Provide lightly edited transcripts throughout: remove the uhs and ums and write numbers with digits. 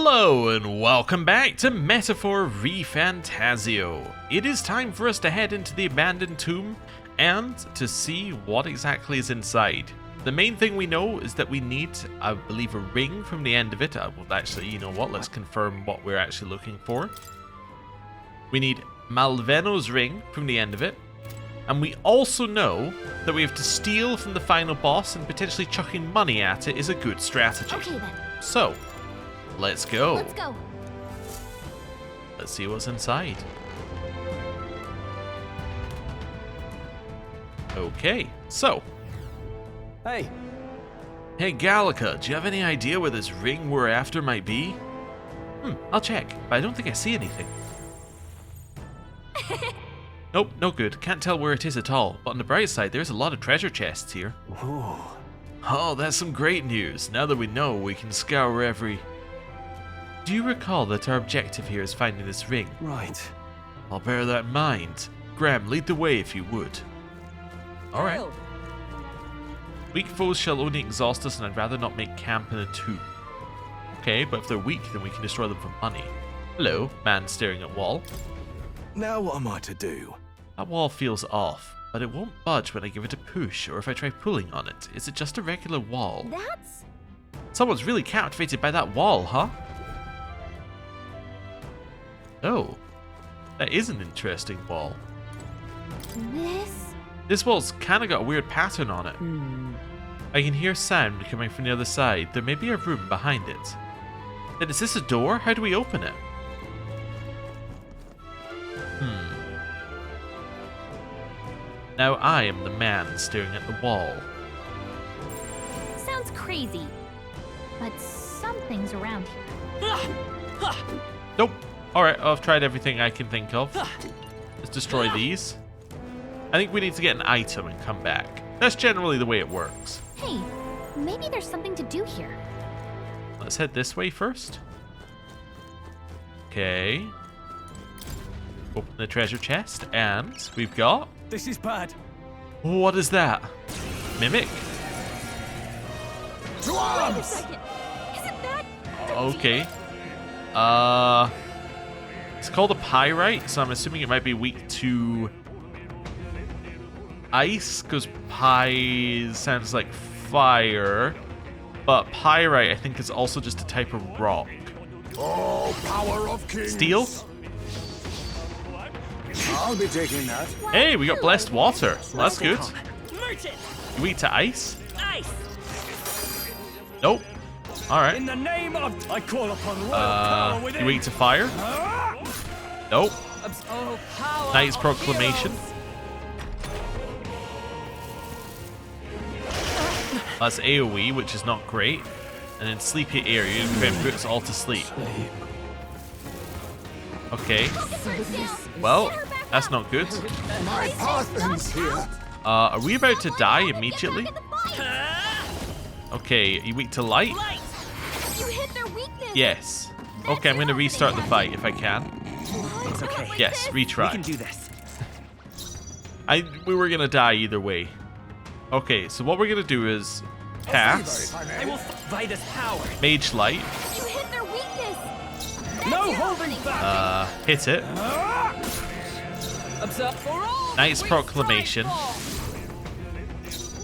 Hello and welcome back to Metaphor ReFantazio. It is time for us to head into the abandoned tomb and to see what exactly is inside. The main thing we know is that we need, I believe, a ring from the end of it. Well, actually, you know what? Let's confirm what we're actually looking for. We need Malveno's ring from the end of it. And we also know that we have to steal from the final boss, and potentially chucking money at it is a good strategy. Okay then. So, let's go. Let's go. Let's see what's inside. Okay, so. Hey, Hey Gallica, do you have any idea where this ring we're after might be? I'll check, but I don't think I see anything. Nope, no good. Can't tell where it is at all. But on the bright side, there's a lot of treasure chests here. ooh, Oh, that's some great news. Now that we know, we can scour every... Do you recall that our objective here is finding this ring? right. I'll bear that in mind. Graham, lead the way if you would. Alright. Weak foes shall only exhaust us, and I'd rather not make camp in a tomb. Okay, but if they're weak, then we can destroy them for money. Hello, man staring at wall. Now what am I to do? That wall feels off, but it won't budge when I give it a push, or if I try pulling on it. Is it just a regular wall? That's... Someone's really captivated by that wall, huh? Oh, that is an interesting wall. This wall's kinda got a weird pattern on it. I can hear sound coming from the other side. There may be a room behind it. Then is this a door? How do we open it? Now I am the man staring at the wall. Sounds crazy. But something's around here. Nope. Alright, I've tried everything I can think of. Let's destroy these. I think we need to get an item and come back. That's generally the way it works. Hey, maybe there's something to do here. Let's head this way first. Okay. Open the treasure chest, and we've got... This is bad. What is that? Mimic? Wait a second. Isn't that... Okay. It's called a pyrite, so I'm assuming it might be weak to ice, because pie sounds like fire. But pyrite, I think, is also just a type of rock. Oh, power of kings. Steel? I'll be taking that. Hey, we got blessed water. Well, that's good. You weak to ice? Nope. Alright. In the name of, I call upon royal power within. You weak to fire? Nope. Oh, power Knight's of Proclamation. heroes. That's AoE, which is not great. And then Sleepy Area, put us all to sleep. Okay. Well, that's not good. My path ends here. Are we about to die immediately? Okay, are you weak to light? You hit their weakness. Yes. Okay, I'm going to restart the fight if I can. It's okay. Yes, retry. We can do this. We were going to die either way. Okay, so what we're going to do is pass, I will by this power. Mage Light, You hit their weakness. No holding back. hit it, Observe for all. Knight's we Proclamation,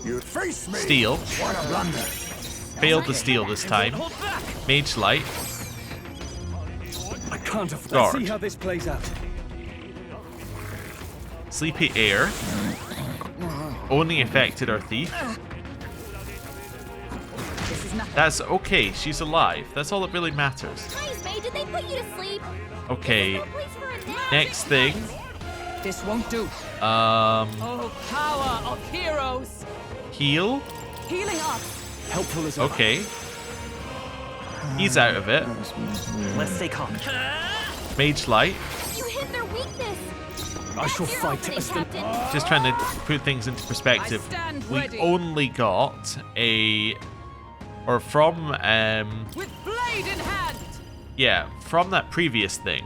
You'd face me. Steal, What a blunder. failed to steal this time, Hold back. Mage Light, I can't afford. Guard. Let's see how this plays out. Sleepy Air, only affected our thief. That's okay, she's alive. That's all that really matters. Nice, May. Did they put you to sleep? Okay, No place for a nap. next thing. This won't do. Um, Oh, power of heroes. heal. Healing up. Helpful as Okay. He's out of it. Let's stay calm. Mage Light. You hit their weakness. I shall You're fight opening, as the Captain. Just trying to put things into perspective. I stand We ready. only got from with blade in hand. yeah, from that previous thing,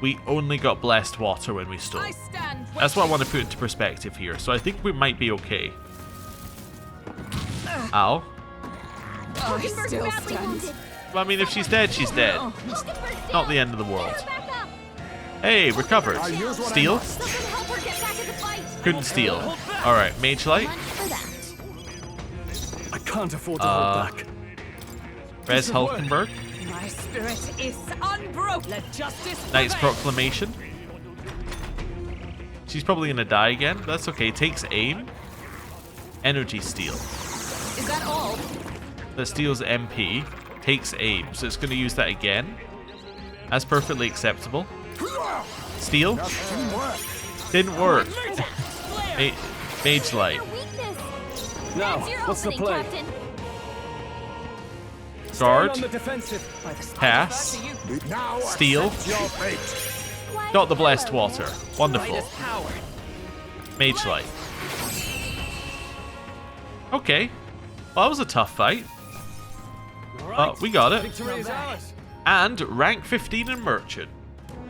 we only got blessed water when we stole. I stand. That's what I want to put into perspective here. So I think we might be okay. Ow. I Convert still badly stand. wounded. Well, I mean, if she's dead, she's dead. Not the end of the world. Hey, recovered. I'll use what I Steal? must. Couldn't steal. Alright, Mage Light. I can't afford to hold back. Res Hulkenberg. My spirit is unbroken. Let justice Knight's prevail. Proclamation. She's probably gonna die again. That's okay. Takes aim. Energy Steal. Is that all? That steals MP. Takes aim. So it's gonna use that again. That's perfectly acceptable. Steal. Didn't work. Mage Light. Now, what's the play? Guard. On the defensive. By the Pass. Now Steal. accept your fate. Got the Blessed Water. Wonderful. Power. Mage Light. Okay. Well, that was a tough fight. But we got it. Victory is ours. And rank 15 in Merchant.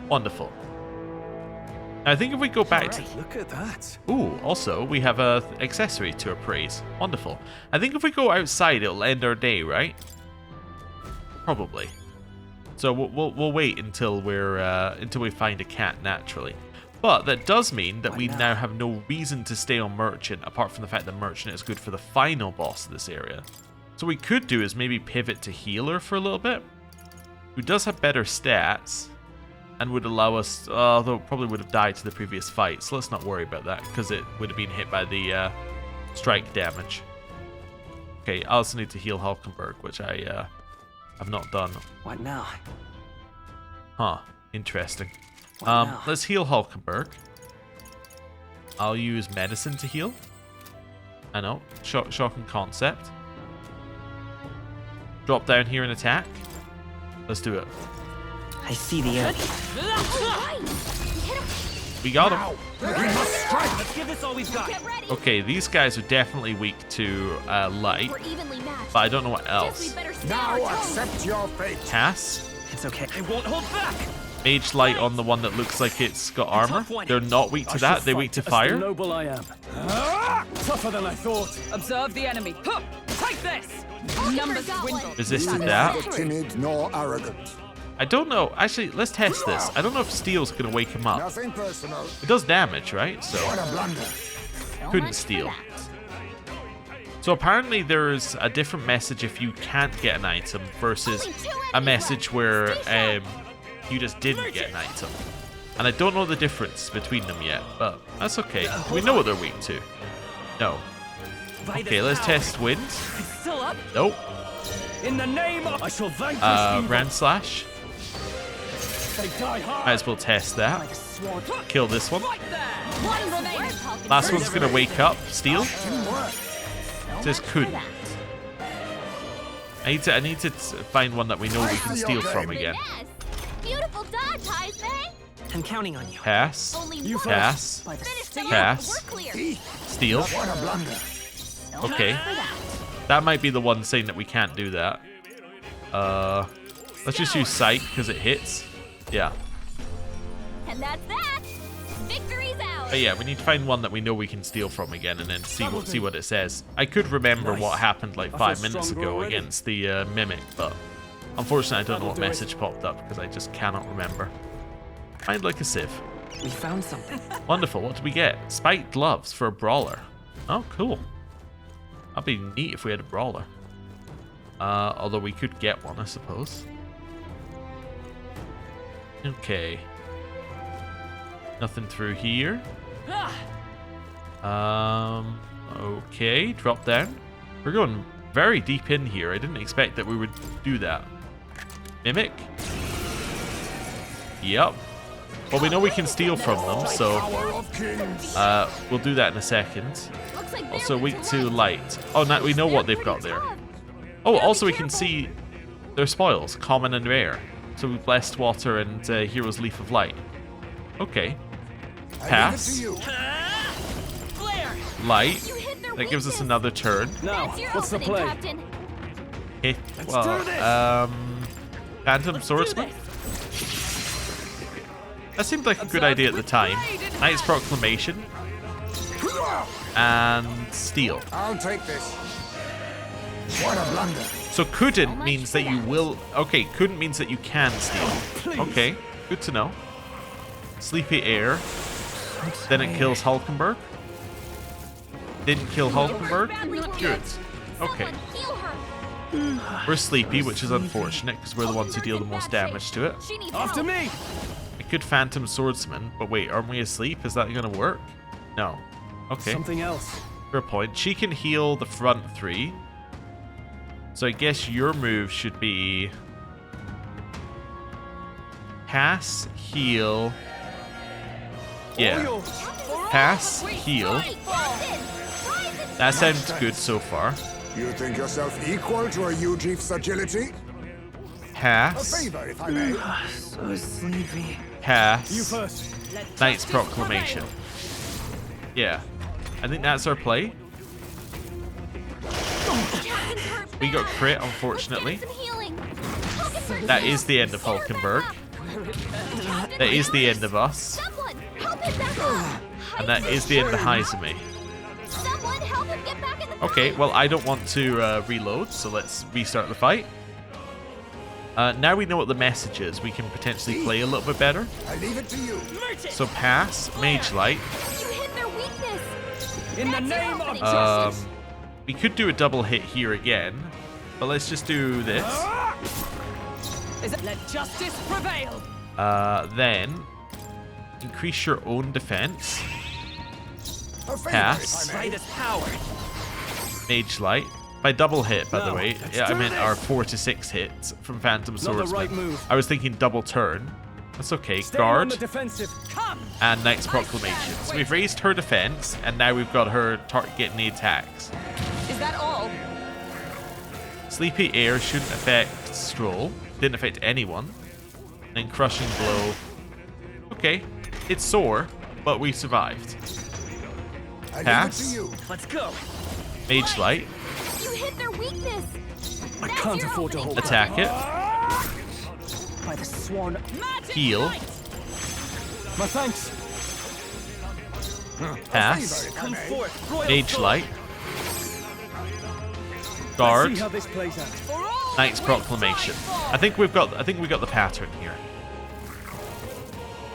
Wonderful. Now, I think if we go back to... Look at that. Ooh, also, we have a accessory to appraise. Wonderful. I think if we go outside, it'll end our day, right? Probably. So we'll wait until we find a cat naturally. But that does mean that we now have no reason to stay on Merchant, apart from the fact that Merchant is good for the final boss of this area. So what we could do is maybe pivot to Healer for a little bit, who does have better stats, and would allow us, although it probably would have died to the previous fight, so let's not worry about that, because it would have been hit by the strike damage. Okay, I also need to heal Hulkenberg, which I have not done. What now? Huh, interesting. Now? Let's heal Hulkenberg. I'll use medicine to heal. I know, shocking concept. Drop down here and attack. Let's do it. I see the enemy. We got him. We must strike. Let's give this all we've got. Okay, these guys are definitely weak to light, but I don't know what else. Now accept your fate. Pass. It's okay. I won't hold back. Mage Light on the one that looks like it's got armor. They're not weak to that. They're weak to fire. Noble I am. Tougher than I thought. Observe the enemy. Huh. Take this. Numbers dwindle. Resisted Neither that. timid nor arrogant. I don't know. Actually, let's test this. I don't know if Steel's going to wake him up. Nothing personal. It does damage, right? So What a blunder. couldn't steal. So apparently there's a different message if you can't get an item versus a message where you just didn't get an item. And I don't know the difference between them yet, but that's okay. We know what they're weak to. No. Okay, let's test wind. Still up? Nope. In the name of I shall vanquish Grand Slash. They die hard. Might as well test that. Kill this one. Right there. One remaining. Last one's gonna wake up. Steal. Just couldn't. I need to find one that we know we can steal from again. Beautiful dodge, Heisman. I'm counting on you. Pass. Only one. Pass. Finish the Pass. We're clear. Steal. What a blunder. Okay. That might be the one saying that we can't do that. Let's just use Sight because it hits. Yeah. And that's that. Victory's out. But yeah, we need to find one that we know we can steal from again and then see what it says. I could remember what happened like 5 minutes ago against the Mimic, but unfortunately I don't know what message popped up because I just cannot remember. Mind like a sieve. We found something. Wonderful. What did we get? Spiked gloves for a brawler. Oh, cool. That'd be neat if we had a brawler. Although we could get one, I suppose. Okay. Nothing through here. Okay, drop down. We're going very deep in here. I didn't expect that we would do that. Mimic. Yep. Well, we know we can steal from them, so we'll do that in a second. Also weak to light. Oh, now we know what they've got there. Oh, also we can see their spoils, common and rare. So we Blessed Water and Hero's Leaf of Light. Okay. Pass. Light. That gives us another turn. Now, what's the play? Hit. Well, Phantom Swordsman. That seemed like a good idea at the time. Knight's Proclamation. And Steal. I'll take this. What a blunder. So couldn't means that you will... Okay, couldn't means that you can steal. Okay, good to know. Sleepy Air. Then it kills Hulkenberg. Didn't kill Hulkenberg. Good. Okay. We're sleepy, which is unfortunate because we're the ones who deal the most damage to it. After me! I could Phantom Swordsman, but wait, aren't we asleep? Is that going to work? No. Okay. Something else. Fair point. She can heal the front 3. So I guess your move should be... Pass, heal... Yeah. Pass, heal. That sounds good so far. You think yourself equal to a Ujief's agility? A Pass. favor, if I may. So sleepy. Pass. You first. Knight's Proclamation. Yeah. I think that's our play. We got crit, unfortunately. That is the end of Hulkenberg. That is the end of us. And that is the end of Heizumi. Okay, well, I don't want to reload, so let's restart the fight. Now we know what the message is, we can potentially play a little bit better. I leave it to you. So pass, Mage Light. In the name of justice. We could do a double hit here again, but let's just do this. Let justice prevail. Then increase your own defense. A favor, Pass. if I may. Greatest power. Mage Light. By double hit, by the No, way. let's Yeah, I do meant this. our 4 to 6 hits from Phantom Not the Swordsman. right move. I was thinking double turn. That's okay. Staying on Guard the defensive. Come. and Knight's Proclamation. So we've raised her defense, and now we've got her getting the attacks. Is that all? Sleepy Air shouldn't affect Stroll. Didn't affect anyone. And then Crushing Blow. Okay. It's sore, but we survived. I leave it Pass. to you. Let's go. Mage Light. You hit their weakness. I can't afford to hold. Attack it. By the sworn. Heal. My thanks. Pass. Favor, if I Come may. forth, royal Mage sword. Light. See Guard. how this plays out. Knight's Proclamation. I think we got the pattern here.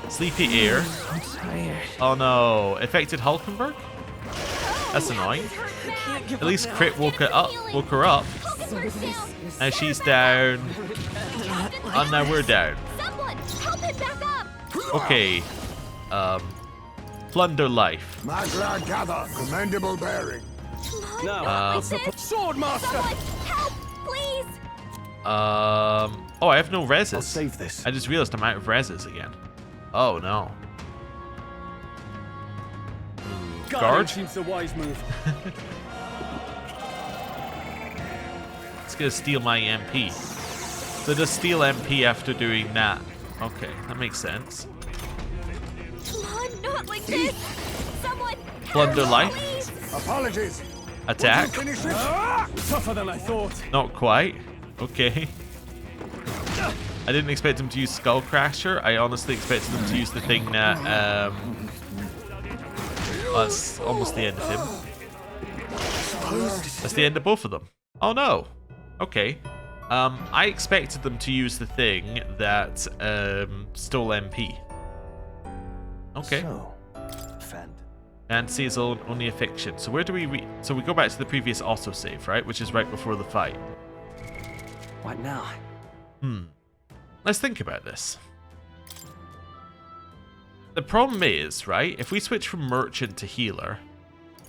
Sleepy Air. I'm tired. Oh no. Affected Hulkenberg? That's annoying. At least crit woke her up. Now she's down. And now we're down. Someone, help him back up. Okay. Plunder Life. Magla gather, commendable bearing. Now, Like this. sword master. Someone, help, please. Oh, I have no reses. I'll save this. I just realized I'm out of reses again. Oh no. Guard? seems the wise move. It's gonna steal my MP. So just steal MP after doing that. Okay, that makes sense. Come on, not like this. Someone, Plunder help, Life. please. Apologies. Attack. Finish it. Tougher than I thought. Not quite. Okay. I didn't expect him to use Skull Crasher. I honestly expected him to use the thing that that's almost the end of him. That's the end of both of them. Oh no. Okay. I expected them to use the thing that stole MP. Okay. So, Fant. Fantasy is only a fiction. So where do we so we go back to the previous autosave, right? Which is right before the fight. What now? Let's think about this. The problem is, right, if we switch from Merchant to Healer,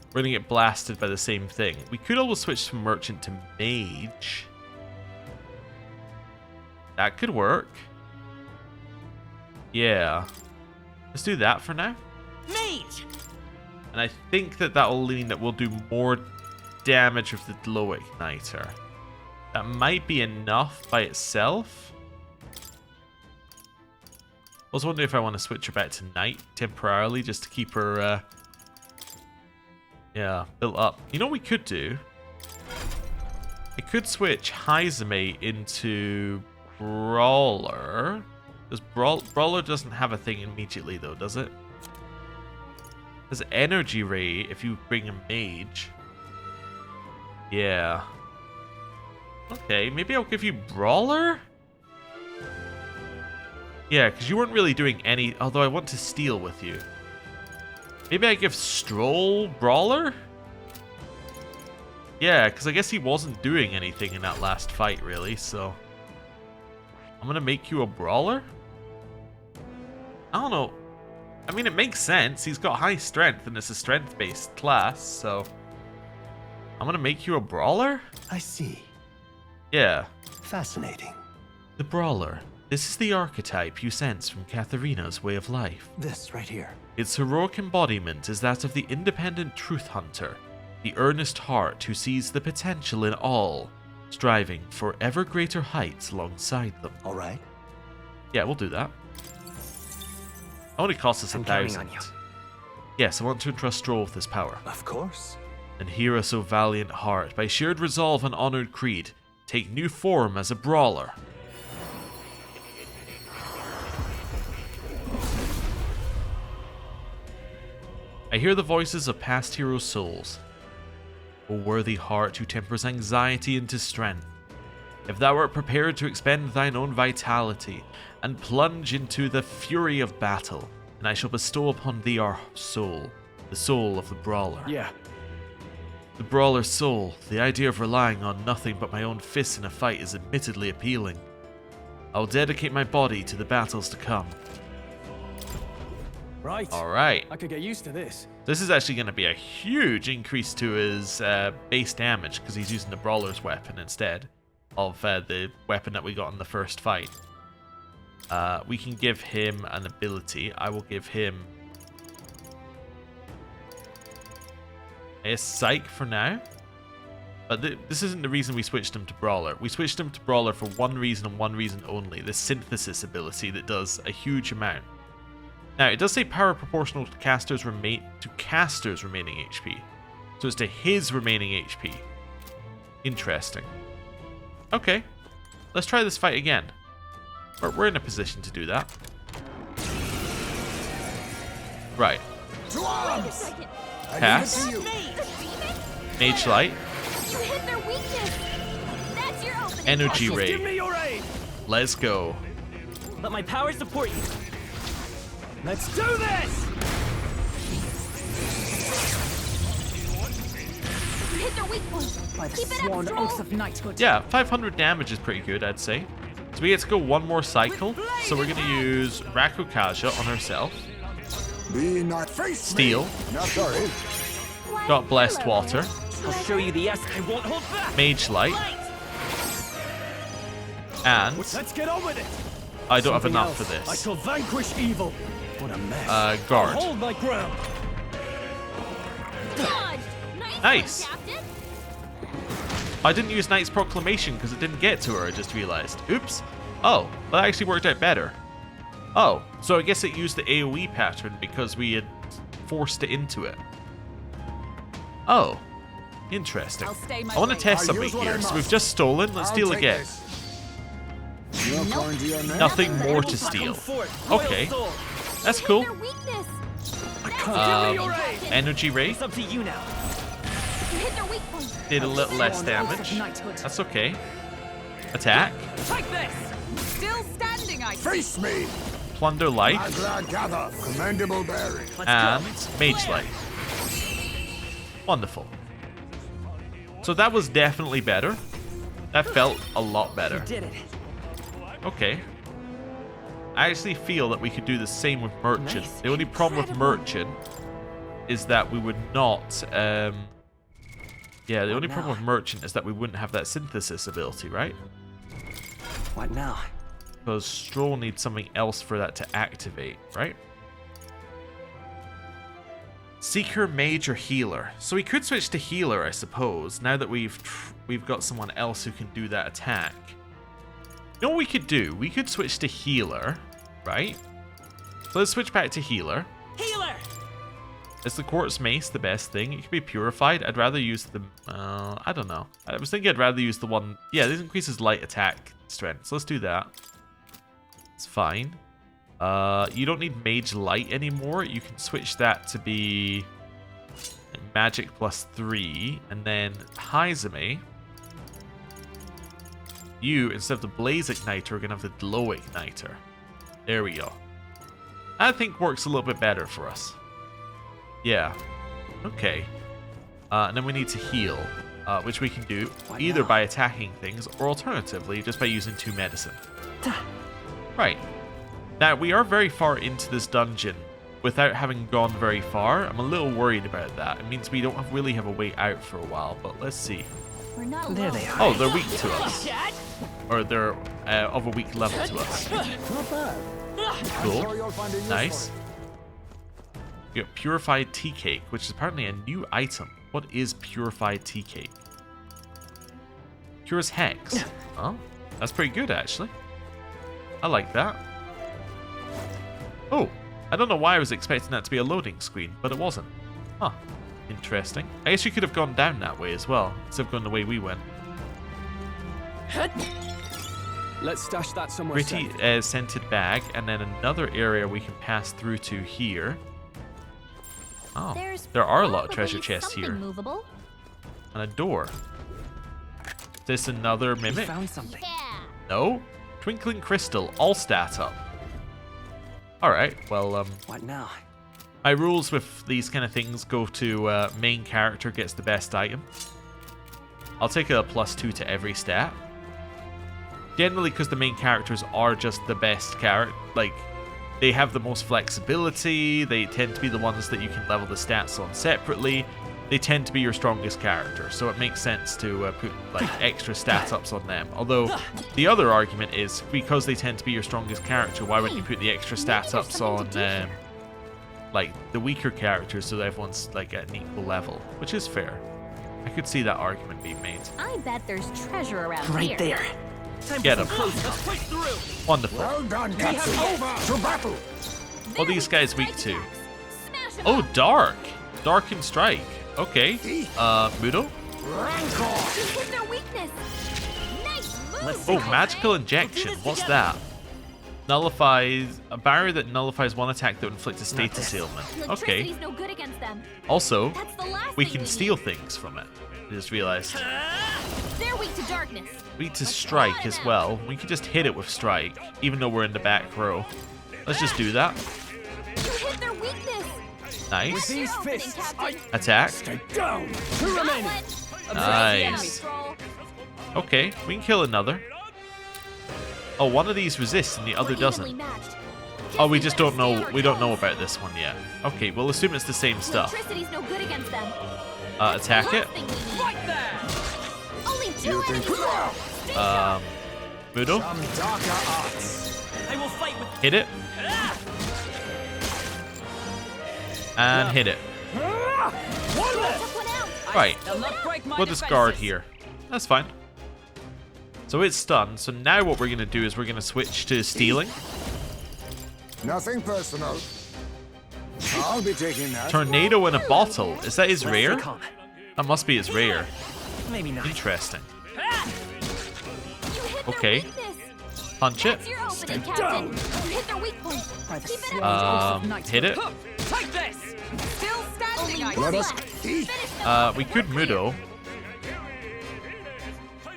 we're going to get blasted by the same thing. We could always switch from Merchant to Mage. That could work. Yeah. Let's do that for now. Mage! And I think that will mean that we'll do more damage with the Glow Igniter. That might be enough by itself. I was wondering if I want to switch her back to Knight temporarily just to keep her, yeah, built up. You know what we could do? I could switch Heizumi into Brawler. Because Brawler doesn't have a thing immediately though, does it? There's Energy Ray if you bring a Mage. Yeah. Okay, maybe I'll give you brawler? Yeah, because you weren't really doing any... Although I want to steal with you. Maybe I give Stroll brawler? Yeah, because I guess he wasn't doing anything in that last fight, really, so... I'm going to make you a brawler? I don't know. I mean, it makes sense. He's got high strength, and it's a strength-based class, so... I'm going to make you a brawler? I see. Yeah. Fascinating. The brawler. This is the archetype you sense from Katharina's way of life. This right here. Its heroic embodiment is that of the independent truth hunter, the earnest heart who sees the potential in all, striving for ever greater heights alongside them. All right. Yeah, we'll do that. Only costs us I'm counting 1,000. on you. Yes, I want to entrust Stroll with this power. Of course. And hear us, O valiant heart, by shared resolve and honored creed, take new form as a brawler. I hear the voices of past heroes' souls. O worthy heart who tempers anxiety into strength, if thou art prepared to expend thine own vitality and plunge into the fury of battle, then I shall bestow upon thee our soul, the soul of the brawler. Yeah. The brawler's soul, the idea of relying on nothing but my own fists in a fight is admittedly appealing. I'll dedicate my body to the battles to come. Right. Alright. I could get used to this. This is actually going to be a huge increase to his base damage because he's using the brawler's weapon instead of the weapon that we got in the first fight. We can give him an ability. I will give him a psych for now. But this isn't the reason we switched him to brawler. We switched him to brawler for one reason and one reason only. The synthesis ability that does a huge amount. Now, it does say power proportional to caster's remaining HP. So it's to his remaining HP. Interesting. Okay. Let's try this fight again. We're in a position to do that. Right. To arms! Pass. Mage Light. You hit their weakness. That's your opening. Energy Give me Ray. your aid. Let's go. Let my power support you. Let's do this! You hit their weak point. By the Keep it sworn up, oath Stroll. of knighthood. Yeah, 500 damage is pretty good, I'd say. So we get to go one more cycle. So we're going to use Rakukaja on herself. Be not face Steel. me. Not sorry. Got Blessed Water. I'll show you the S. I won't hold back. Mage Light. And Let's get on with it. I don't have Something enough else. for I this. shall vanquish evil. What a mess. Guard. Hold my ground. Dodged. Nice. One, Captain. I didn't use Knight's Proclamation because it didn't get to her, I just realized. Oops. Oh, that actually worked out better. Oh, so I guess it used the AoE pattern because we had forced it into it. Oh, interesting. I'll stay my I want to way. test I'll something use what I here. So must. we've just stolen. Let's I'll steal take again. this. You're going to your name? Nothing more to steal. Okay, that's cool. Their weakness. Give me your aid. Energy Ray It's up to you now. You hit their weak point. did a little less damage. That's okay. Attack. Take this. Still standing, I see. Face me. Plunder Life. Agla gather. Commendable bearing. And Mage Light. Wonderful. So that was definitely better. That felt a lot better. Did it. Okay. I actually feel that we could do the same with Merchant. The only problem with Merchant is that we would not... yeah, the only problem with Merchant is that we wouldn't have that synthesis ability, right? What now? Because Stroll needs something else for that to activate, right? Seeker, Mage, or Healer. So we could switch to Healer, I suppose, now that we've got someone else who can do that attack. You know what we could do? We could switch to Healer, right? So let's switch back to Healer. Healer! Is the Quartz Mace the best thing? It could be Purified. I'd rather use the... I don't know. I was thinking I'd rather use the one... Yeah, this increases light attack strength. So let's do that. It's fine. You don't need Mage Light anymore. You can switch that to be Magic +3. And then Haizame. you, instead of the blaze igniter, are going to have the glow igniter. There we go. I think works a little bit better for us. Yeah. Okay. And then we need to heal, which we can do either by attacking things or alternatively just by using 2 medicine. Right. Now, we are very far into this dungeon without having gone very far. I'm a little worried about that. It means we don't really have a way out for a while, but let's see. We're not alone. There they are. Oh, they're weak to us. Or they're of a weak level to us. Cool. Nice. We got Purified Tea Cake, which is apparently a new item. What is Purified Tea Cake? Cures Hex. Oh, that's pretty good, actually. I like that. Oh, I don't know why I was expecting that to be a loading screen, but it wasn't. Huh. Interesting. I guess you could have gone down that way as well, instead of going the way we went. Let's stash that somewhere Pretty safe. scented bag, and then another area we can pass through to here. Oh, There's there are a lot of probably treasure chests something here. Movable. And a door. Is this another We mimic? found something. Yeah. No? Twinkling Crystal, all stat up. Alright, well, What now? my rules with these kind of things go to main character gets the best item. I'll take a +2 to every stat. Generally, because the main characters are just the best character, like, they have the most flexibility, they tend to be the ones that you can level the stats on separately, they tend to be your strongest character, so it makes sense to put like extra stat ups on them. Although, the other argument is, because they tend to be your strongest character, why wouldn't you put the extra stat ups on like the weaker characters so that everyone's like at an equal level, which is fair. I could see that argument being made. I bet there's treasure around Right here. there. Get him. Let's push through. Wonderful. Well done, Katsu. Over to battle. What are these guys weak to? Smash 'em Oh, up. Dark. Dark and Strike. Okay. Mudo? Rancor. Just hit their weakness. Nice move. Oh, Magical Injection. What's that? Nullifies a barrier that nullifies one attack that would inflict a status ailment. Okay. Electricity's no good against them. Also, That's the last we thing can we steal need. things from it. I just realized. They're weak to darkness. Weak to Strike as well. We can just hit it with Strike, even though we're in the back row. Let's just do that. You hit their weakness. Nice. These Your opening, fists, Captain. Attack. Down. Two Got remaining. one. Observe the enemy, Nice. troll. Okay, we can kill another. Oh, one of these resists and the other We're doesn't. evenly matched. Oh, we Guess just better don't stay know. on We our don't know toes. about this one yet. Okay, we'll assume it's the same stuff. Electricity's no good against them. Attack it. Last thing we need. Right there. Only two You enemies think- left. Stay down. Mudo, Some darker arts. I will fight with. hit it. And hit it. One left. Took one out. Right, They'll not break my we'll discard defenses. here. That's fine. So it's stunned. So now what we're going to do is we're going to switch to stealing. Nothing personal. I'll be taking that. Tornado in a bottle. Is that his Let's rare? stay calm. That must be his rare. Maybe not. Interesting. You hit their Okay. weakness. Punch it. That's your opening, Captain. You hit their weak point. Keep it up. Hit it. Take this. Still standing. I Let see. us eat. Finish them. We could Mudo.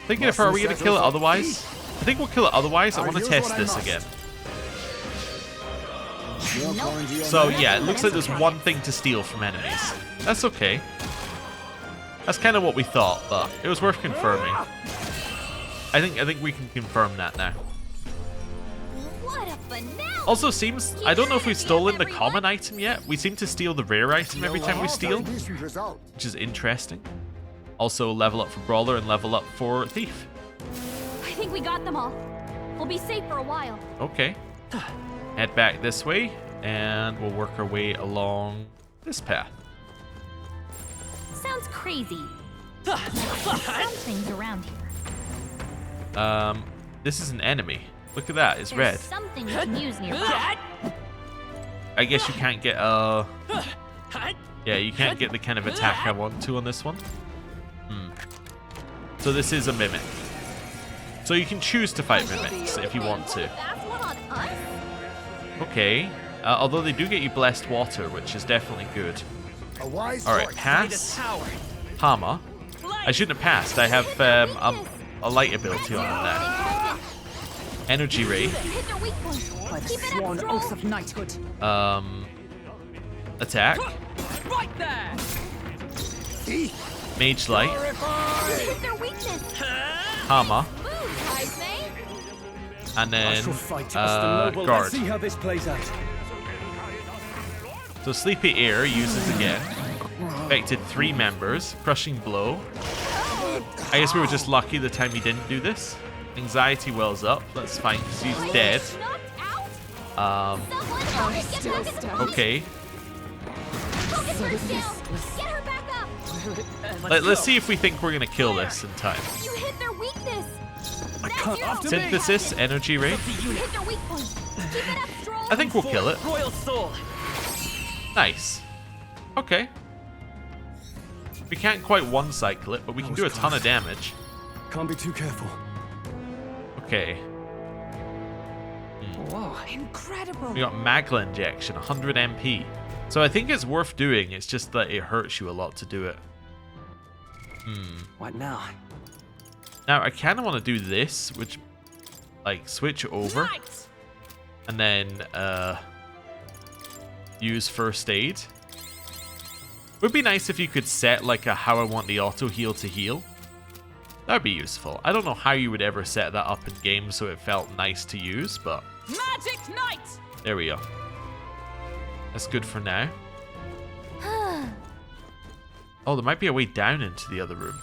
Thinking if are we going to kill it otherwise? I think we'll kill it otherwise. I want to use test what I this must. again. You're going to your So man. yeah, it looks like there's one thing to steal from enemies. That's okay. That's kind of what we thought, but it was worth confirming. I think we can confirm that now. What a finale. Also seems, I don't know if we've stolen the common item yet. We seem to steal the rare item every time we steal, Decent result. which is interesting. Also level up for Brawler and level up for Thief. I think we got them all. We'll be safe for a while. Okay. Head back this way, and we'll work our way along this path. Sounds crazy. Something's around here. This is an enemy. Look at that, it's There's red. something we can use nearby. I guess you can't get yeah, you can't get the kind of attack I want to on this one. So this is a mimic. So you can choose to fight mimics if you want to. That's one on us? Okay. Although they do get you blessed water, which is definitely good. A wise All right, choice. pass. Hammer. I shouldn't have passed. I have a light ability on him now. Energy ray. Hit their weak point. By the Keep it sworn up, oath Stroll. of knighthood. Attack. Right there! Mage light. Hit their weakness. Hammer. Move, Academeia. And I then shall fight to us the noble. guard. Let's see how this plays out. So Sleepy Air uses again. Affected 3 members. Crushing blow. I guess we were just lucky the time he didn't do this. Anxiety wells up. That's fine because he's dead. Knocked out. Someone help me get back in the fight. Okay. Focus her down. Get her back up. Let's see if we think we're gonna kill this in time. You hit their weakness. That's can't you. after me. Synthesis, energy ray. You hit their weak point. Keep it up, Stroll. I think we'll kill it. Royal soul. Nice. Okay. We can't quite one-cycle it, but we can do a ton of damage. Can't be too careful. Okay. Whoa, incredible. We got Magla injection, 100 MP. So I think it's worth doing. It's just that it hurts you a lot to do it. What now? Now I kind of want to do this, which, like, switch over and then use first aid. Would be nice if you could set like a how I want the auto heal to heal. That would be useful. I don't know how you would ever set that up in game so it felt nice to use, but Magic Knight! there we go. That's good for now. Oh, there might be a way down into the other room.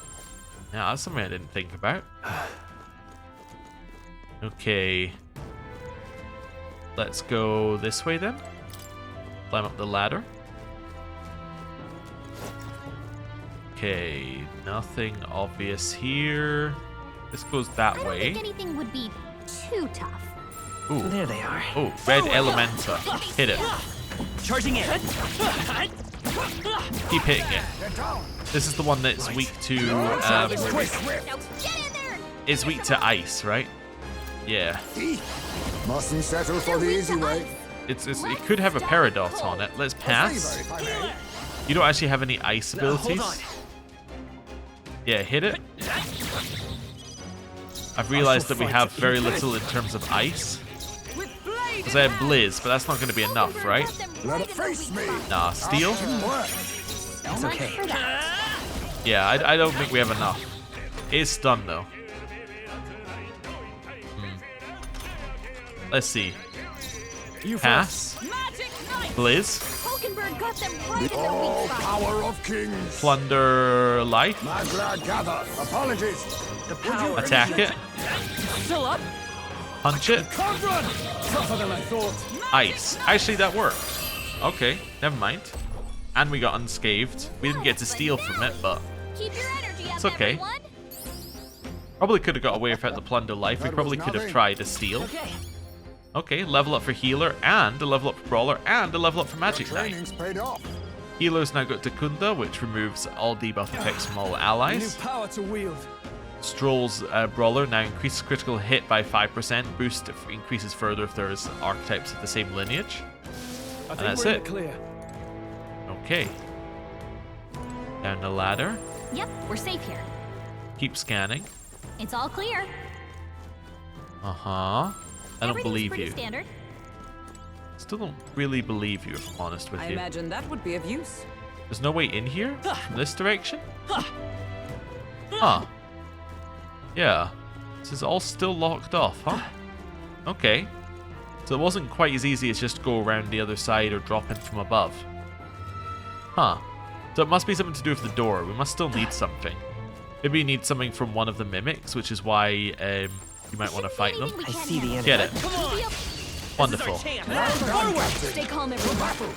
Yeah, that's something I didn't think about. Okay. Let's go this way then. Climb up the ladder. Okay, nothing obvious here. This goes that I don't way. think anything would be too tough. Ooh. There they are. Oh, red elemental. Hit it. Charging in. Keep hitting it. This is the one that's weak to Now get in there. is weak to ice, right? Yeah. Mustn't settle for the easy way. It could have a Peridot on it. Let's pass. Favor, if I may. You don't actually have any ice Hold on. abilities. Yeah, hit it. I've realized that we have very little in terms of ice. Because I have Blizz, but that's not going to be enough, right? Got them Let right it in their face weak me. spot. Nah, steel? It's okay. For that. Yeah, I don't think we have enough. It is stun, though. Let's see. You Pass. Magic Knight! Blizz. Hulkenberg got them right in their Oh, weak spot. power of kings. Plunder life. Magla gather. Apologies. The power. Attack it. Still up? Punch it. Can't run. Tougher than I thought. Ice. Actually, that worked. Okay, never mind. And we got unscathed. We didn't get to steal from it, but Keep your energy up, it's okay. everyone. probably could have got away without the plunder life. We probably could have tried a steal. Okay. Okay, level up for healer, and a level up for brawler, and a level up for magic knight. Training's paid off. Healer's now got Takunda, which removes all debuff effects from all New allies. power to wield. Stroll's brawler now increases critical hit by 5%. Boost increases further if there's archetypes of the same lineage. I think that's we're in it. the clear. Okay. Down the ladder. Yep, we're safe here. Keep scanning. It's all clear. I don't Everything's believe pretty you. Standard. Still don't really believe you, if I'm honest with I you. imagine that would be of use. There's no way in here? From this direction? Huh. Yeah. This is all still locked off, huh? Okay. So it wasn't quite as easy as just go around the other side or drop in from above. Huh. So it must be something to do with the door. We must still need something. Maybe you need something from one of the mimics, which is why you might want to fight them. I see the end. Get it. Come on. Wonderful. Stay calm, everyone.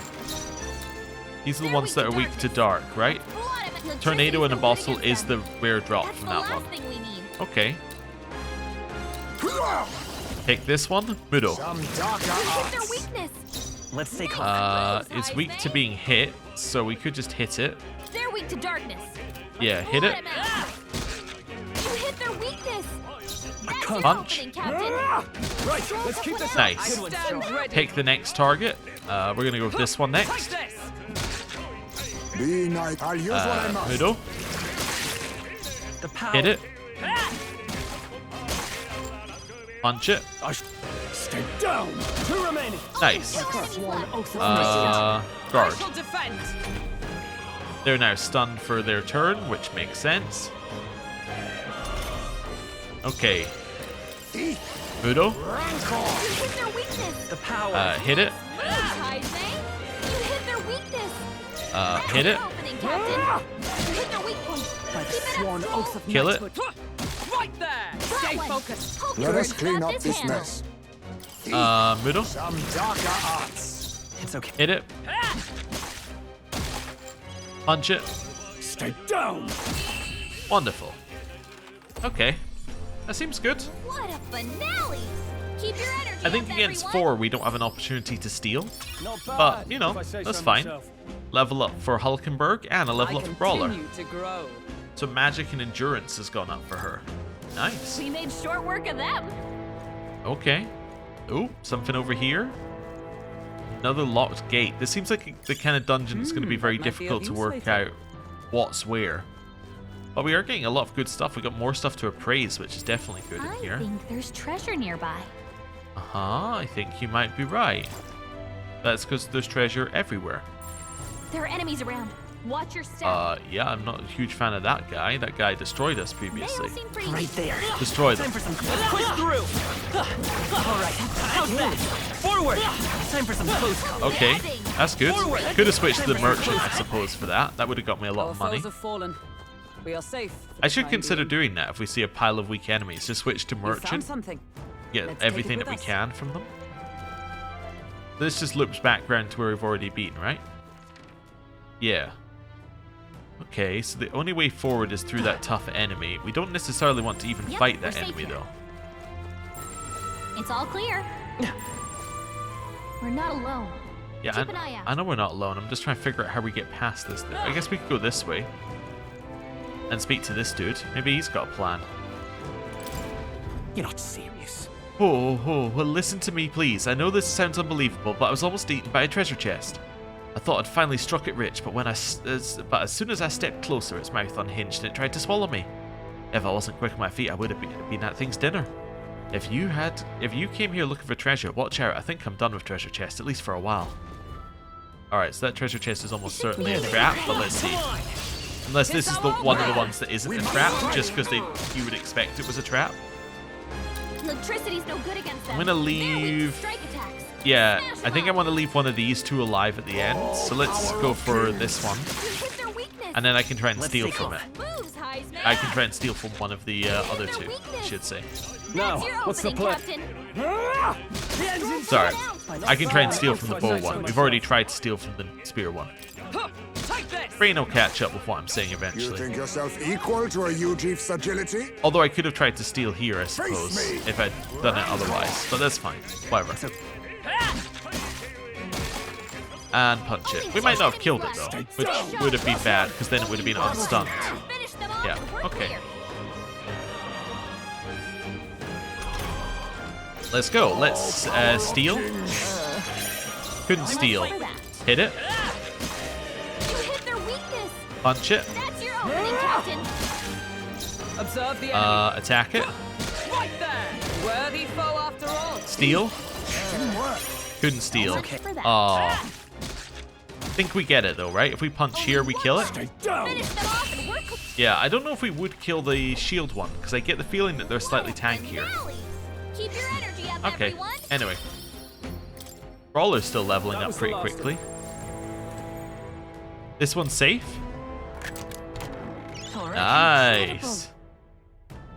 These are the ones that are weak to dark, right? Tornado and Apostle is the rare drop That's from the that last one. thing we need. Okay. Take this one, Mudo. Some darker Hit their arts. weakness. Let's stay calm. It's weak to being hit, so we could just hit it. They're weak to darkness. Yeah, hit it. You hit their weakness. That's can't- Punch. confident, Captain. Right, let's keep this up. Nice. Good one, Stand Stroll. ready. Take the next target. We're gonna go with this one Take next. this. Be nice. I'll use what I must. Mudo. The power. Hit it. Punch it. Stay down. 2 remaining. Nice. Guard. I shall defend. They're now stunned for their turn, which makes sense. Okay. Mudo. You hit their weakness. The power. Hit it. Moves, Heisman. You hit their weakness. Hit it. Opening, Captain. You hit their weak point. By the Keep it up, sworn Soul. oath of Kill it. knighthood. Right there. Stay That one. focused. Hope Let us George clean got up this handled. mess. Mudo. Some darker arts. It's okay. Hit it. Punch it. Stay down. Wonderful. Okay. That seems good. What a finale. Keep your energy I think up, against everyone. 4 we don't have an opportunity to steal. Not bad. But, you know, if I say that's so fine. myself. Level up for Hulkenberg and a level I up for Brawler. continue to grow. So magic and endurance has gone up for her. Nice. We made short work of them. Okay. Oh, something over here. Another locked gate. This seems like the kind of dungeon that's going to be very that might be of difficult to use work later. out what's where. But we are getting a lot of good stuff. We got more stuff to appraise, which is definitely good in I here. think there's treasure nearby. I think you might be right. That's because there's treasure everywhere. There are enemies around. Watch your step. Yeah, I'm not a huge fan of that guy. That guy destroyed us They previously. all seem pretty. Right there. Destroy them. Time for some. Let's push through. All right. How's that? Forward. Time for some close call. Okay, that's good. Could have switched to the merchant, I Forward. suppose, for that. That would have got me a lot Our of money. foes have fallen. We are safe. for I the should time consider being. doing that if we see a pile of weak enemies. Just switch to We found merchant. something. Get Let's take it everything with that we us. can from them. This just loops back around to where we've already been, right? Yeah. Okay, so the only way forward is through that tough enemy. We don't necessarily want to even Yep, fight we're that safe enemy, here. though. It's all clear. We're not alone. Yeah, Keep an eye out. I know we're not alone. I'm just trying to figure out how we get past this thing. I guess we could go this way and speak to this dude. Maybe he's got a plan. You're not serious. Oh, well, listen to me, please. I know this sounds unbelievable, but I was almost eaten by a treasure chest. I thought I'd finally struck it rich, but as soon as I stepped closer, its mouth unhinged and it tried to swallow me. If I wasn't quick on my feet, I would have been at thing's dinner. If you came here looking for treasure, watch out. I think I'm done with treasure chest, at least for a while. Alright, so that treasure chest is almost certainly a trap, but let's see. Unless this is one of the ones that isn't a trap, just because you would expect it was a trap. Electricity's no good against them. I'm gonna They're weak to leave... strike attacks. Yeah, Smash I think I 'em want to up. leave one of these two alive at the end. So let's go for this one. You hit their weakness. And then I can try and Let's steal take from off. it. Moves, Heisman. I can try and steal from one of the other two, I should say. Now, That's your what's the opening, plan? Captain. The engine's Sorry, Out. I can try and steal from the bow one. We've already tried to steal from the spear one. Huh, take this. Brain will catch up with what I'm saying You eventually. think yourself equal to a Ujief's agility? Although I could have tried to steal here, I suppose, me. if I'd done it otherwise. But that's fine. Whatever. And punch it. We might not have killed it though, which would have been bad because then it would have been unstunned. Finish them off Yeah, and we're okay. clear. Let's go. Let's steal. Couldn't steal. For that. Hit it. You hit their weakness. Punch it. That's your opening, Captain. Observe the enemy. Attack it. Right there. Worthy foe after all. Steal. Couldn't steal. Watch for that. Aw. Think we get it though, right? If we punch here, we kill it. Finish them off and we're clear. Yeah, I don't know if we would kill the shield one because I get the feeling that they're slightly What a tankier. finale. Keep your energy up, Okay. everyone. Anyway, Brawler's still leveling That up was the pretty last of quickly. This one's safe. Nice.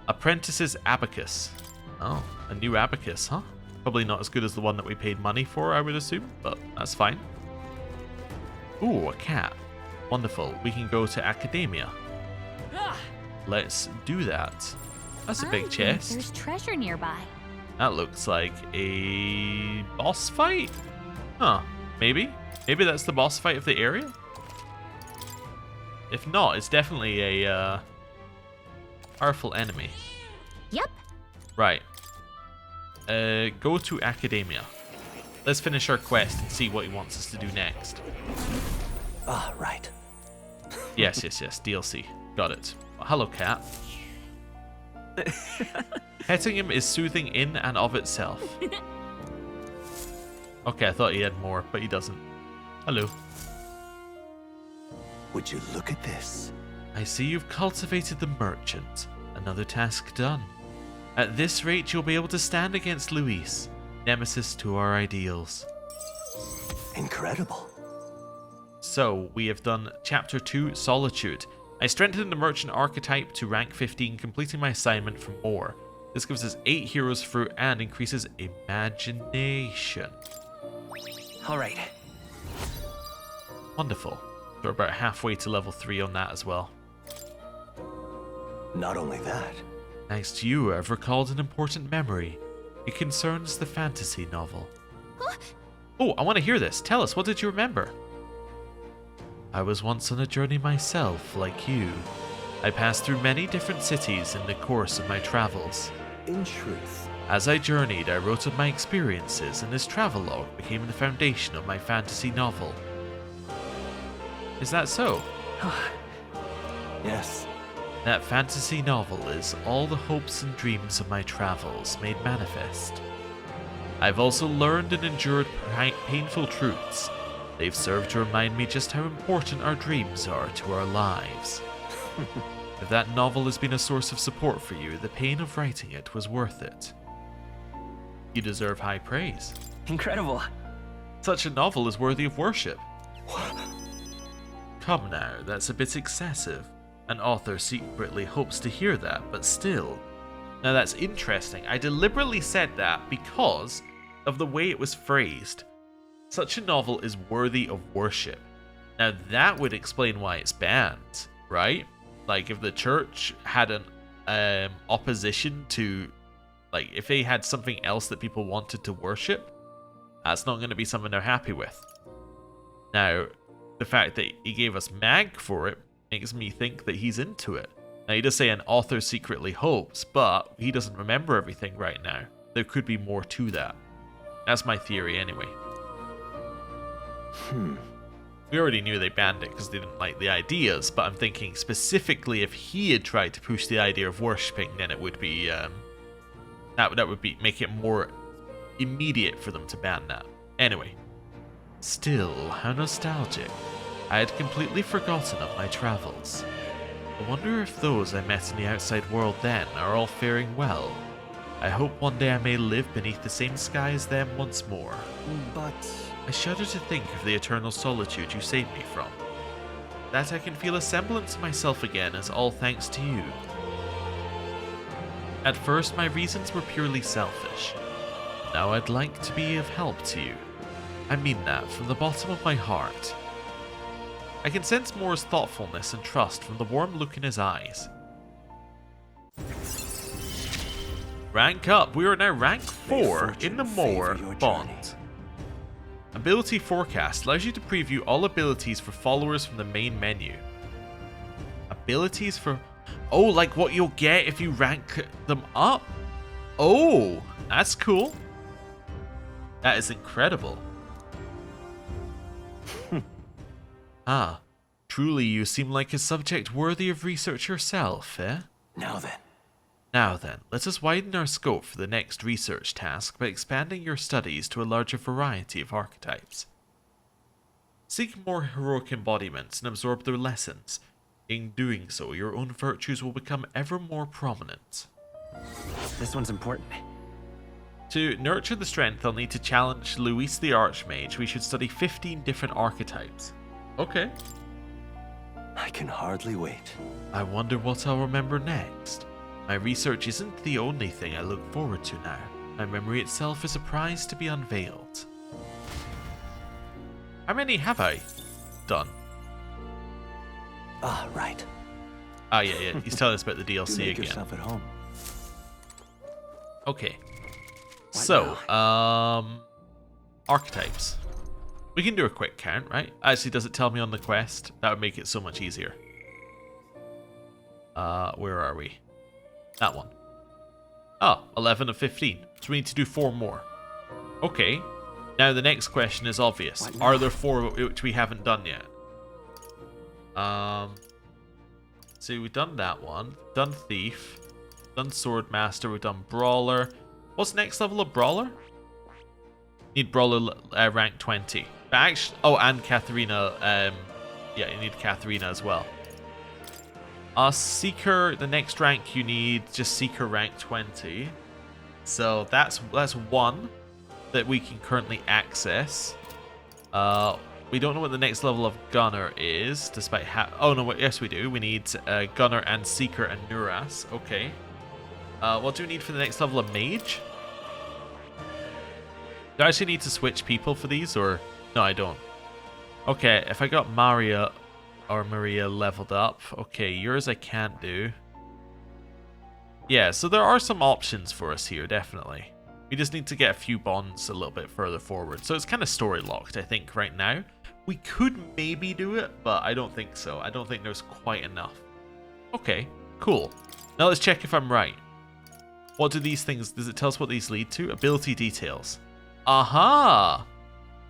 Apprentice's abacus. Oh, a new abacus, huh? Probably not as good as the one that we paid money for, I would assume, but that's fine. Ooh, a cat. Wonderful. We can go to Academeia. Let's do that. That's a I big think chest. There's treasure nearby. That looks like a boss fight? Huh. Maybe? Maybe that's the boss fight of the area? If not, it's definitely a powerful enemy. Yep. Right. Go to Academeia. Let's finish our quest and see what he wants us to do next. Ah, right. Yes, DLC. Got it. Well, hello, cat. Petting him is soothing in and of itself. Okay, I thought he had more, but he doesn't. Hello. Would you look at this? I see you've cultivated the merchant. Another task done. At this rate, you'll be able to stand against Luis, nemesis to our ideals. Incredible. So, we have done Chapter 2, Solitude. I strengthened the merchant archetype to rank 15, completing my assignment for more. This gives us 8 heroes fruit and increases imagination. Alright. Wonderful. We're about halfway to level 3 on that as well. Not only that. Thanks to you, I've recalled an important memory. It concerns the fantasy novel. Oh, I want to hear this. Tell us, what did you remember? I was once on a journey myself, like you. I passed through many different cities in the course of my travels. In truth. As I journeyed, I wrote of my experiences, and this travelogue became the foundation of my fantasy novel. Is that so? Yes. That fantasy novel is all the hopes and dreams of my travels made manifest. I've also learned and endured painful truths. They've served to remind me just how important our dreams are to our lives. If that novel has been a source of support for you, the pain of writing it was worth it. You deserve high praise. Incredible. Such a novel is worthy of worship. Come now, that's a bit excessive. An author secretly hopes to hear that, but still. Now that's interesting. I deliberately said that because of the way it was phrased. Such a novel is worthy of worship. Now that would explain why it's banned, right? Like if the church had an opposition to, like if they had something else that people wanted to worship, that's not going to be something they're happy with. Now, the fact that he gave us mag for it makes me think that he's into it. Now he does say an author secretly hopes, but he doesn't remember everything right now. There could be more to that. That's my theory anyway. We already knew they banned it because they didn't like the ideas, but I'm thinking specifically if he had tried to push the idea of worshipping, then it would be that would be make it more immediate for them to ban that. Anyway, still, how nostalgic. I had completely forgotten of my travels. I wonder if those I met in the outside world then are all faring well. I hope one day I may live beneath the same sky as them once more. But I shudder to think of the eternal solitude you saved me from. That I can feel a semblance of myself again is all thanks to you. At first my reasons were purely selfish. Now I'd like to be of help to you. I mean that from the bottom of my heart. I can sense Moore's thoughtfulness and trust from the warm look in his eyes. Rank up. We are now rank 4 in the Moore bond. Ability Forecast allows you to preview all abilities for followers from the main menu. Abilities for... Oh, like what you'll get if you rank them up? Oh, that's cool. That is incredible. Ah, truly you seem like a subject worthy of research yourself, eh? now then. Now then, let us widen our scope for the next research task by expanding your studies to a larger variety of archetypes. Seek more heroic embodiments and absorb their lessons. In doing so, your own virtues will become ever more prominent. This one's important. To nurture the strength, I'll need to challenge Luis the Archmage. We should study 15 different archetypes. Okay. I can hardly wait. I wonder what I'll remember next. My research isn't the only thing I look forward to now. My memory itself is a prize to be unveiled. How many have I done? Ah, right. Ah, yeah. He's telling us about the Do DLC make again. yourself at home. Okay. So, archetypes. We can do a quick count, right? Actually, does it tell me on the quest? That would make it so much easier. Where are we? That one. Oh, 11 of 15. So we need to do 4 more. Okay. Now the next question is obvious. Are there 4 which we haven't done yet? So we've done that one. Done Thief. done Sword Master, we've done Brawler. What's the next level of Brawler? Need Brawler rank 20. But actually, oh, and Katharina. Yeah, you need Katharina as well. Seeker, the next rank you need just Seeker rank 20. So that's one that we can currently access. We don't know what the next level of Gunner is, despite oh no, yes we do. We need Gunner and Seeker and Nuras. Okay. What do we need for the next level of Mage? Do I actually need to switch people for these, or no? I don't. Okay, if I got Maria leveled up, okay, yours I can't do. Yeah, so there are some options for us here, definitely. We just need to get a few bonds a little bit further forward. So it's kind of story locked, I think, right now. We could maybe do it, but I don't think so. I don't think there's quite enough. Okay, cool. Now let's check if I'm right. What do these things, does it tell us what these lead to? Ability details. Aha!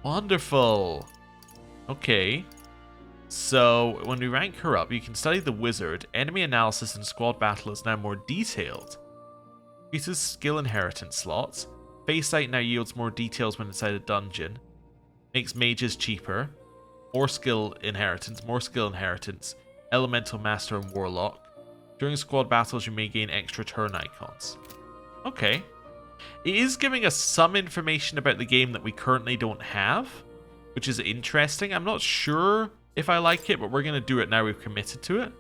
Wonderful. Okay. So when we rank her up, you can study the wizard. Enemy analysis and squad battle is now more detailed. Increases skill inheritance slots. Face sight now yields more details when inside a dungeon. Makes mages cheaper. More skill inheritance. Elemental master and warlock. During squad battles, you may gain extra turn icons. Okay. It is giving us some information about the game that we currently don't have, which is interesting. I'm not sure if I like it, but we're going to do it now we've committed to it.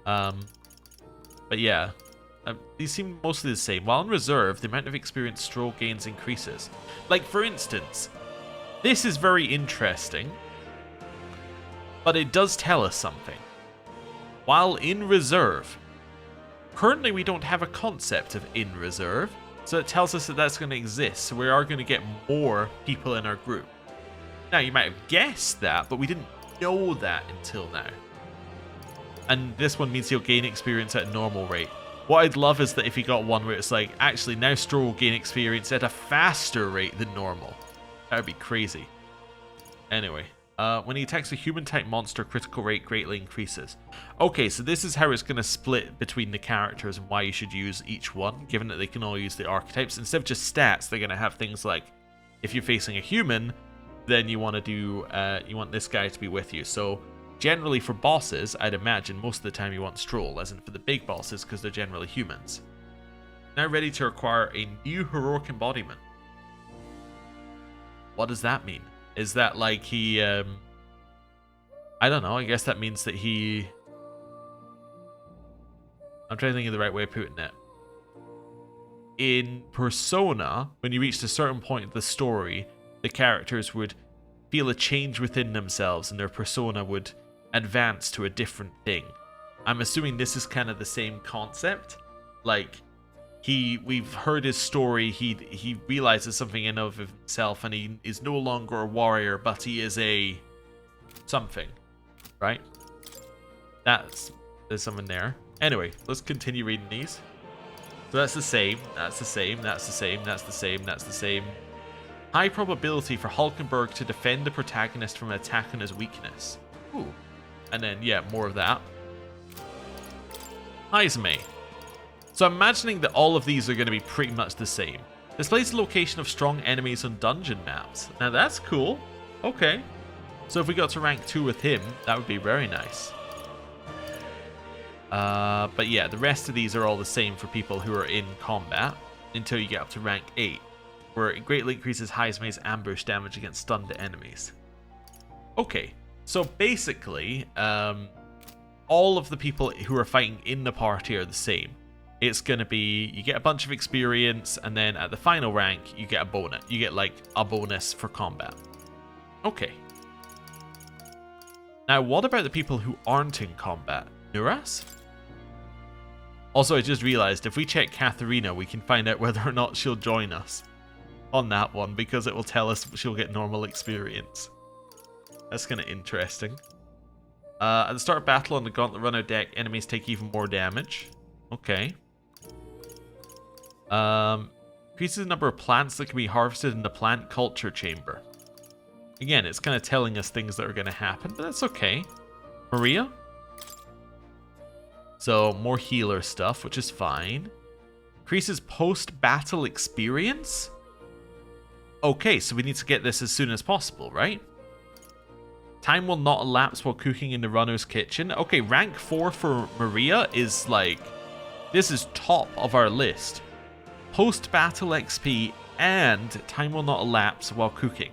But yeah, these seem mostly the same. While in reserve, the amount of experience Stroll gains increases. Like, for instance, this is very interesting, but it does tell us something. While in reserve, currently we don't have a concept of in reserve, so it tells us that that's going to exist, so we are going to get more people in our group. Now, you might have guessed that, but we didn't know that until now. And this one means he'll gain experience at a normal rate. What I'd love is that if he got one where it's like, actually, now Stroll will gain experience at a faster rate than normal. That would be crazy. Anyway, when he attacks a human-type monster, critical rate greatly increases. Okay, so this is how it's going to split between the characters and why you should use each one, given that they can all use the archetypes. Instead of just stats, they're going to have things like, if you're facing a human, then you want to do, you want this guy to be with you. So generally for bosses, I'd imagine most of the time you want Stroll, as in for the big bosses, because they're generally humans. Now ready to acquire a new heroic embodiment. What does that mean? Is that like he, I don't know, I guess that means that he... I'm trying to think of the right way of putting it. In Persona, when you reached a certain point of the story, the characters would feel a change within themselves and their persona would advance to a different thing. I'm assuming this is kind of the same concept. Like, we've heard his story, he realizes something in of himself and he is no longer a warrior, but he is a something, right? There's something there. Anyway, let's continue reading these. So that's the same, that's the same, that's the same, that's the same, that's the same. High probability for Hulkenberg to defend the protagonist from an attack on his weakness. Ooh. And then, yeah, more of that. Academeia. So I'm imagining that all of these are going to be pretty much the same. Displays the location of strong enemies on dungeon maps. Now that's cool. Okay. So if we got to rank 2 with him, that would be very nice. But yeah, the rest of these are all the same for people who are in combat until you get up to rank 8. Where it greatly increases Academea's ambush damage against stunned enemies. Okay, so basically, all of the people who are fighting in the party are the same. It's going to be, you get a bunch of experience, and then at the final rank, you get a bonus. You get, like, a bonus for combat. Okay. Now, what about the people who aren't in combat? Nuras? Also, I just realized, if we check Katharina, we can find out whether or not she'll join us on that one, because it will tell us she'll get normal experience. That's kind of interesting. At the start of battle on the Gauntlet Runner deck, enemies take even more damage. Okay. Increases the number of plants that can be harvested in the plant culture chamber. Again, it's kind of telling us things that are going to happen, but that's okay. Maria? So more healer stuff, which is fine. Increases post-battle experience? Okay, so we need to get this as soon as possible, right? Time will not elapse while cooking in the runner's kitchen. Okay, rank 4 for Maria is like... This is top of our list. Post-battle XP and time will not elapse while cooking.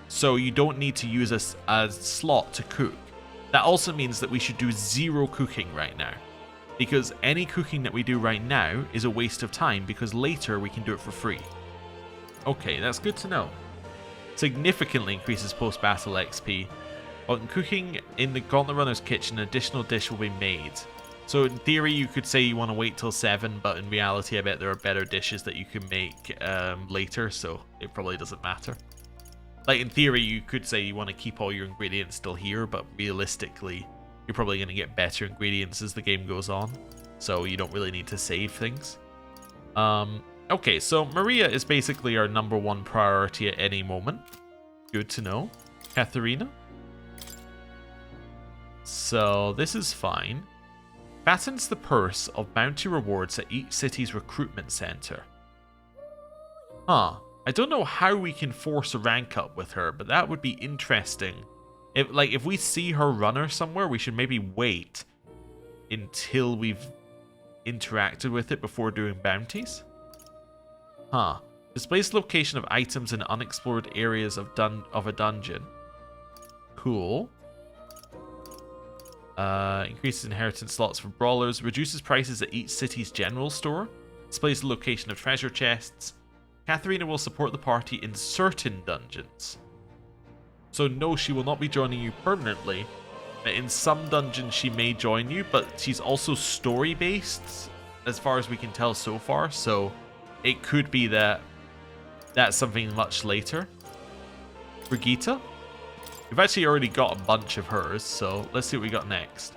So you don't need to use a slot to cook. That also means that we should do 0 cooking right now. Because any cooking that we do right now is a waste of time because later we can do it for free. Okay, that's good to know. Significantly increases post-battle XP. When cooking in the Gauntlet Runner's kitchen, an additional dish will be made. So in theory you could say you want to wait till 7, but in reality I bet there are better dishes that you can make later, so it probably doesn't matter. Like in theory you could say you want to keep all your ingredients still here, but realistically you're probably going to get better ingredients as the game goes on, so you don't really need to save things. Okay, so Maria is basically our #1 priority at any moment. Good to know. Katharina. So this is fine. Fattens the purse of bounty rewards at each city's recruitment center. Huh. I don't know how we can force a rank up with her, but that would be interesting. If we see her runner somewhere, we should maybe wait until we've interacted with it before doing bounties. Huh. Displays the location of items in unexplored areas of a dungeon. Cool. Increases inheritance slots for brawlers. Reduces prices at each city's general store. Displays the location of treasure chests. Katharina will support the party in certain dungeons. So no, she will not be joining you permanently. In some dungeons she may join you, but she's also story-based, as far as we can tell so far. So it could be that that's something much later. Brigitte? We've actually already got a bunch of hers, so let's see what we got next.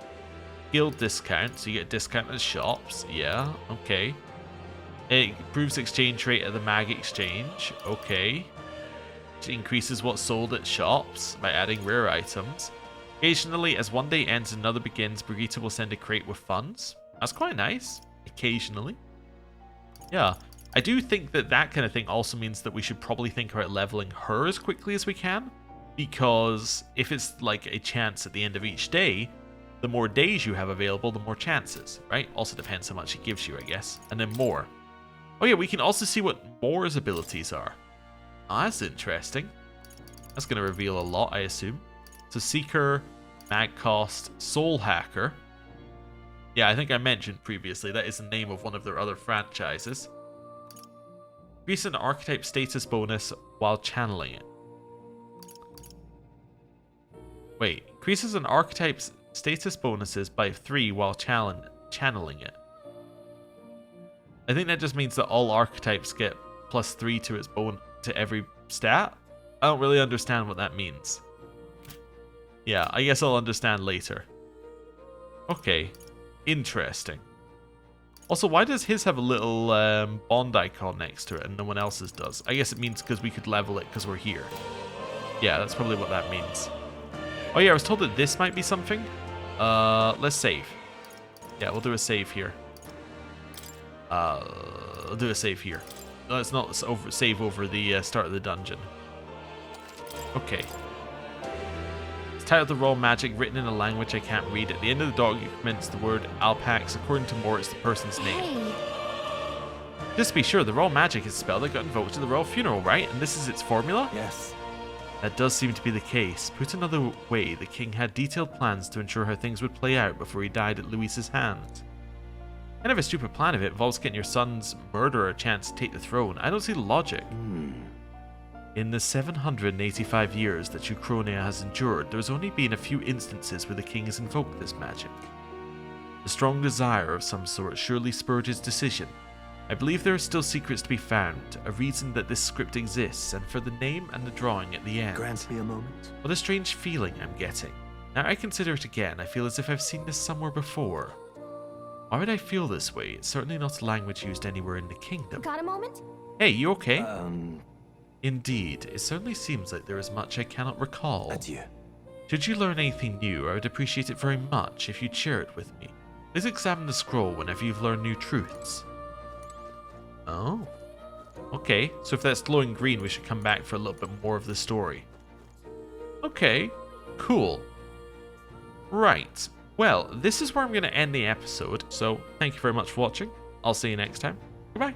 Guild discount, so you get a discount at shops. Yeah, okay. It improves exchange rate at the mag exchange. Okay. It increases what's sold at shops by adding rare items. Occasionally, as one day ends and another begins, Brigitte will send a crate with funds. That's quite nice. Occasionally. Yeah. I do think that that kind of thing also means that we should probably think about leveling her as quickly as we can. Because if it's like a chance at the end of each day, the more days you have available, the more chances, right? Also depends how much it gives you, I guess. And then more. Oh yeah, we can also see what Moore's abilities are. Oh, that's interesting. That's going to reveal a lot, I assume. So Seeker, Mag Cost, Soul Hacker. Yeah, I think I mentioned previously that is the name of one of their other franchises. Increase an Archetype status bonus while channeling it. Wait, increases an Archetype's status bonuses by 3 while channeling it. I think that just means that all archetypes get +3 to its to every stat. I don't really understand what that means. Yeah, I guess I'll understand later. Okay, interesting. Also, why does his have a little bond icon next to it and no one else's does? I guess it means because we could level it because we're here. Yeah, that's probably what that means. Oh yeah, I was told that this might be something. Let's save. Yeah, we'll do a save here. I'll do a save here. No, it's not save over the start of the dungeon. Okay. It's titled The Raw Magic, written in a language I can't read. At the end of the document, you commence the word Alpax. According to Moore, it's the person's name. Just to be sure, the Raw Magic is a spell that got invoked at the royal funeral, right? And this is its formula? Yes. That does seem to be the case. Put another way, the king had detailed plans to ensure how things would play out before he died at Louisa's hand. Kind of a stupid plan if it involves getting your son's murderer a chance to take the throne. I don't see the logic. In the 785 years that Uchronia has endured, there has only been a few instances where the king has invoked this magic. A strong desire of some sort surely spurred his decision. I believe there are still secrets to be found, a reason that this script exists, and for the name and the drawing at the end. Grant me a moment. What a strange feeling I'm getting. Now I consider it again, I feel as if I've seen this somewhere before. Why would I feel this way? It's certainly not a language used anywhere in the kingdom. Got a moment? Hey, you okay? Indeed, it certainly seems like there is much I cannot recall. Adieu. Should you learn anything new, I would appreciate it very much if you'd share it with me. Please examine the scroll whenever you've learned new truths. Oh. Okay, so if that's glowing green, we should come back for a little bit more of the story. Okay, cool. Right. Well, this is where I'm going to end the episode, so thank you very much for watching. I'll see you next time. Goodbye.